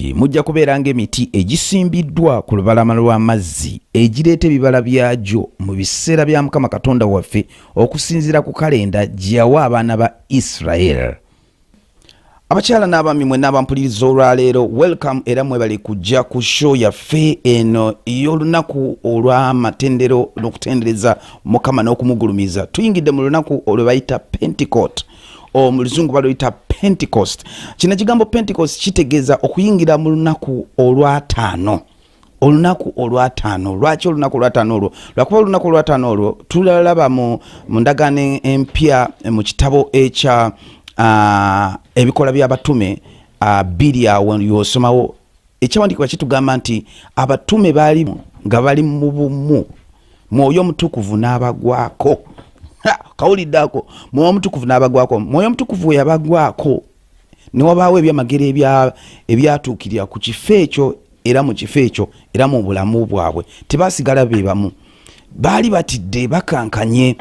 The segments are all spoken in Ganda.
mujja kubeeranga emiti egisimbiddwa ku lubalama lw'amazzi egireeta ebibala byagyo mu biseera bya Mukama Katonda waffe okusinziira ku kalenda gye yawa abaana ba Israel. Abakyala n'abaami mwenna abampuliriza olwaleero, welcome era mwebale kujja ku show yaffe eno y'olunaku olw'amatendero n'okutendereza Mukama n'okumugulumiza. Tuyingidde mu lunaku olwe bayita Pentecost, mu luzungu baluyita Pentecost. Kino kigambo Pentecost kitegeeza okuyingira mu lunaku olw'ataano. Olunaku olw'ataano. Lwaki olunaku olw'ataano olwo? Lwakuba olunaku olw'ataano olwo tulaba mu ndagaano empya mu kitabo ekya ebikola by'abatume bbiri awo yosomawo ekyawandiikibwa kitugamba nti abatume baali nga bali mu bumu, Mwoyo Mutukuvu n'abagwako. Kawuliddako, Mwoyo Mutukuvu n'abagwako. Mwoyo Mutukuvu yabagwako ne wabaawo ebyamagero ebyatuukirira ku kifo ekyo era mu kifo ekyo era mu bulamu bwabwe. Tebasigala be bamu, baali batidde bakankanye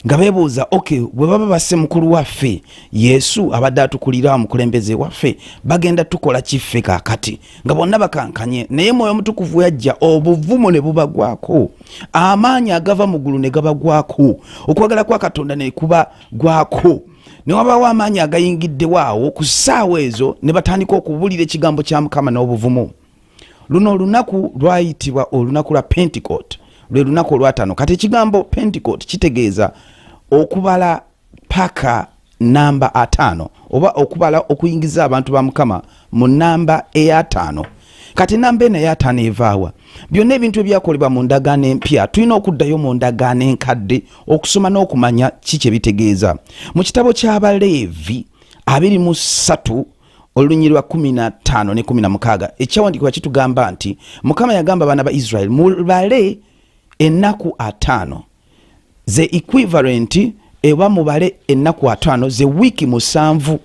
nga beebuuza, bwe baba basse mukulu waffe Yesu abadde atukulira omukulembeze waffe bagenda tukola kiffe kaakati? Nga bonna bakankanye, naye Mwoyo Mutukuvu yajja, obuvumo ne bubagwako, amaanyi agava mu ggulu ne gabagwako, okwagala kwa Katonda ne kuba gwako, ne wabaawo amaanyi agayingiddewo awo. Ku ssaawa ezo ne batandika okubuulira ekigambo kya Mukama n'obuvumo. Luno olunaku lwayitibwa olunaku lwa Pentecost, lwe lunaku olw'ataano. Kati ekigambo Pentecost kitegeeza okubala paka namba 5 oba okubala okuyingiza abantu ba Mukama mu namba ey'ataano. Kati namba eno ey'ataano evaawa? Byonna ebintu ebyakolebwa mu ndagaano empya tulina okuddayo mu ndagaano enkadde okusoma n'okumanya kiki bitegeeza. Mu kitabo ky'Abaleevi 23 olunyi lwa 15 ne 16 ekyawandiikibwa kitugamba nti Mukama yagamba abaana ba Israel mubale ennaku 5 ze equivalent eba mubale ennaku 5 ze wiiki 7.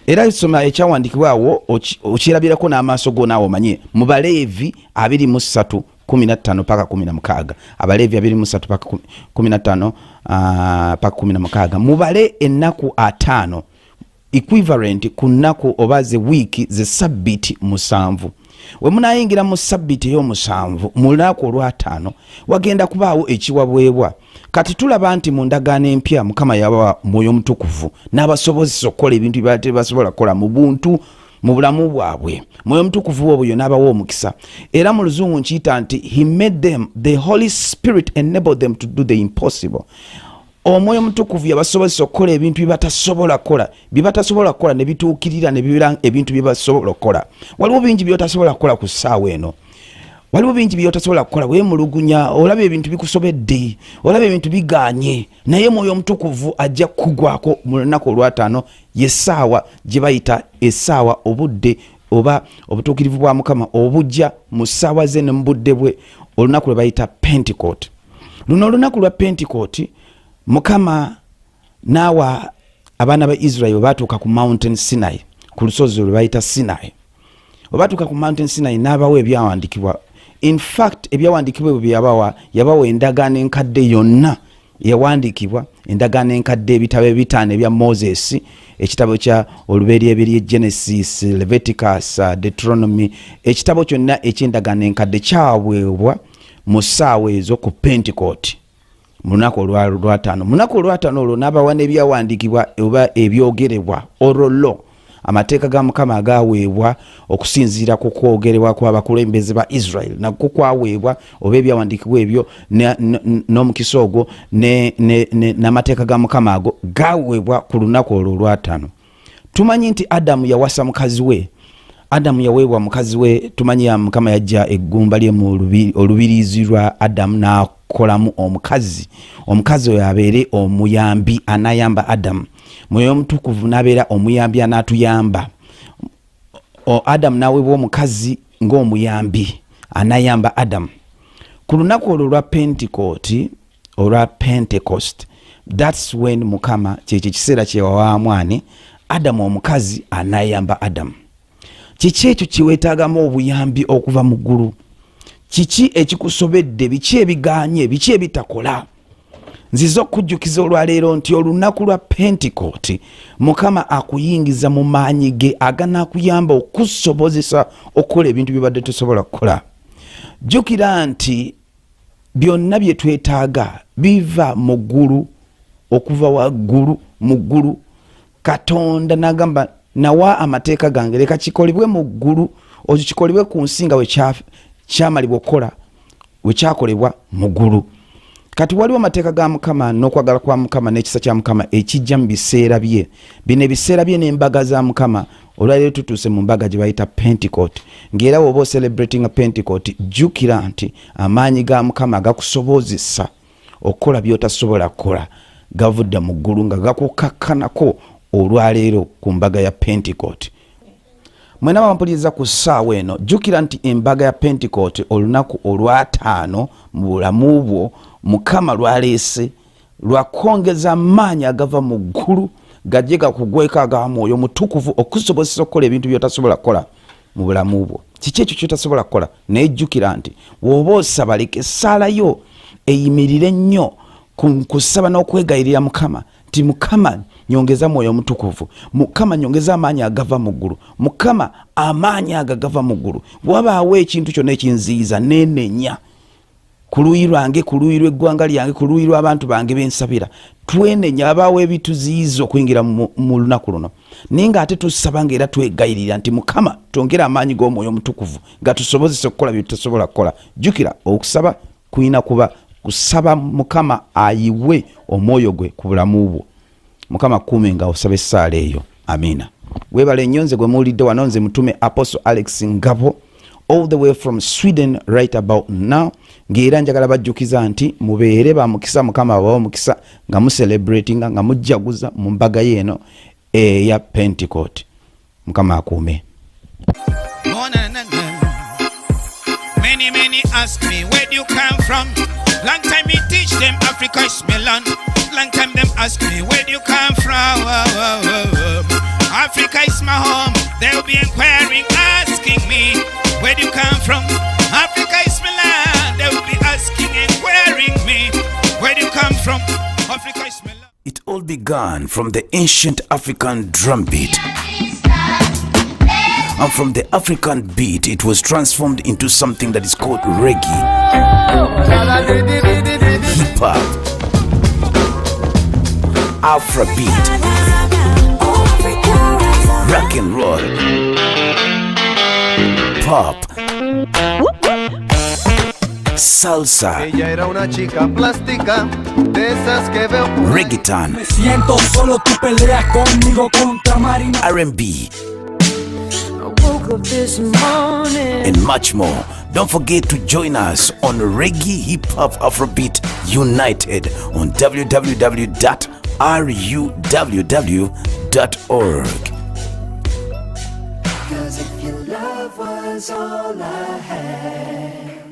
Era isoma ekyawandiikibwawo okirabirako n'amaaso go naawe omanye. Mu Baleevi 23 15 paka 16, Abaleevi 23 paka 15 paka 16, mubale ennaku 5 equivalent ku nnaku oba ze wiiki ze sabbiti 7. We munayingira mu sabbiti ey'omusanvu mu lunaku olw'ataano wagenda kubaawo ekiwabwebwa. Kati tulaba nti mu ndagaano empya Mukama yabawa Mwoyo Mutukuvu n'abasobozesa okukola ebintu bye tebasobola kukola mu buntu mu bulamu bwabwe. Mwoyo Mutukuvu obwo n'abawa omukisa, era mu luzungu nkiyita nti he made them, the Holy Spirit enabled them to do the impossible. Omwoyo Mutukuvu yabasobozesa okukola ebintu byebatasobola kukola ne bituukirira ne bibeera ebintu byebasobola okukola. Waliwo bingi byotasobola kukola ku ssaawa eno, waliwo bingi byotasobola kukola, weemulugunya, olaba ebintu bikusobedde, olaba ebintu biganye, naye Mwoyo Mutukuvu ajja kugwako mu lunaku olw'ataano, yessaawa gye bayita essaawa, obudde oba obutuukirivu bwa Mukama obujja mu ssaawa ze ne mu budde bwe, olunaku lwe bayita Pentecost. Luno olunaku lwa Pentecost Mukama naawa abaana ba Israel batuuka ku Mountain Sinai, ku lusozi lwe bayita Sinai. Batuuka ku Mountain Sinai n'abawa ebyawandiikibwa. In fact ebyawandiikibwa bye yabawa endagaano enkadde yonna yawandiikibwa, endagaano enkadde, ebitabo ebitaano ebya Moses, ekitabo kya olubereberye Genesis, Leviticus, Deuteronomy, ekitabo kyonna eky'endagaano enkadde kyaweebwa mu ssaawa ezo ku Pentecost mu lunaku olw'ataano. Mu lunaku olw'ataano olwo n'abawa n'ebyawandiikibwa oba ebyogerebwa, orolo, amateeka ga Mukama agaweebwa okusinziira ku kwogerebwa kw'abakulembeze ba Israel, nako kwaweebwa oba ebyawandiikibwa ebyo n'omukisa ogwo n'amateeka ga Mukama ago gaweebwa ku lunaku olwo olw'ataano. Tumanyi nti Adamu yawasa mukazi we. Adamu yaweebwa mukazi we. Tumanyi Mukama yajja eggumba lye mu olubirizi lwa Adamu n'akolamu omukazi. Omukazi oyo abeere omuyambi anayamba Adamu. Mwoyo Mutukuvu n'abeera omuyambi anaatuyamba. Adamu n'aweebwa omukazi ng'omuyambi anayamba Adamu. Ku lunaku olwo olwa Pentecost, that's when Mukama kyekyo kiseera kye wawa mwani Adamu omukazi anayamba Adamu. Kiki ekyo kiweetaagamu obuyambi okuva mu ggulu? Kiki ekikusobedde? Biki ebiganye? Biki ebitakola? nziza okujjukiza olwaleero nti olunaku lwa Pentecost Mukama akuyingiza mu maanyi ge aganaakuyamba okusobozesa okukola ebintu bye badde tosobola kukola. Jjukira nti byonna bye twetaaga biva mu ggulu, okuva waggulu mu ggulu. Katonda n'agamba nawa amateeka gange leka kikolebwe mu ggulu ozo kikolebwe ku nsi nga we kyamalibwa okukola we kyakolebwa mu ggulu. Kati waliwo amateeka ga Mukama n'okwagala kwa Mukama n'ekisa kya Mukama ekijja mu biseera bye. Bino ebiseera bye n'embaga za Mukama. Olwaleero tutuuse mu mbaga gye bayita Pentecost. Ng'era bw'oba celebrating Pentecost jjukira nti amaanyi ga Mukama gakusobozesa okukola by'otasobola kukola gavudde mu ggulu nga gakukakkanako olwaleero ku mbaga ya Pentecost. Mwena bampuliriza ku ssaawa eno jjukira nti embaga ya Pentecost olunaku olwataano mu bulamu bwo Mukama lwaleese lwakongeza amaanyi agava mu ggulu gajje gakugweko aga Mwoyo Mutukuvu okusobozesa okukola ebintu by'otasobola kukola mu bulamu bwo. Kiki ekyo ky'otasobola kukola? Naye jjukira nti bw'oba osaba leka essaala yo eyimirire nnyo kusaba n'okwegayirira Mukama nti Mukama nyongeza Mwoyo Mutukuvu, Mukama nyongeza amaanyi agava mu ggulu, Mukama amaanyi agava mu ggulu. Wabaawo ekintu kyonna ekinziyiza nenenya ku luuyi lwange, ku luuyi lw'eggwanga lyange, ku luuyi lw'abantu bange bensabira, twenenya abaawo ebituziyiza okuyingira mu lunaku luno. Naye ng'ate tusaba ng'era twegayirira nti Mukama twongere amaanyi g'Omwoyo Mutukuvu gatusobozese okukola bye tutasobola kukola. Jjukira okusaba kuyina kuba kusaba Mukama ayiwe omwoyo gwe ku bulamu bwo. Mukama kuume nga osaba essaala eyo. Amiina. Weebale nnyo nze gwe muwulidde wano nze mutume Apostle Alex Ngabo all the way from Sweden right about now. Ng'era njagala bajjukiza nti mubeere ba mukisa, Mukama abawa mukisa nga mucelebratinga nga mujjaguza mu mbaga y'eno eya Pentecost. Mukama akuume. Many ask me where do you come from. Long time me teach them Africa is my land. Long time them ask me where do you come from. Africa is my home. They'll be inquiring, asking me where do you come from. Africa is my land. They will be asking, inquiring me where do you come from. Africa is my land. It all began from the ancient African drum beat. And from the African beat, it was transformed into something that is called reggae, hip-hop, Afrobeat, rock and roll, pop, salsa, ella era una chica plástica de esas que veo. reggaeton, Me siento solo, tú peleas conmigo contra Marina. R&B, and much more. Don't forget to join us on Reggae Hip Hop Afrobeat United on www.ruww.org. 'Cause if your love was all I had.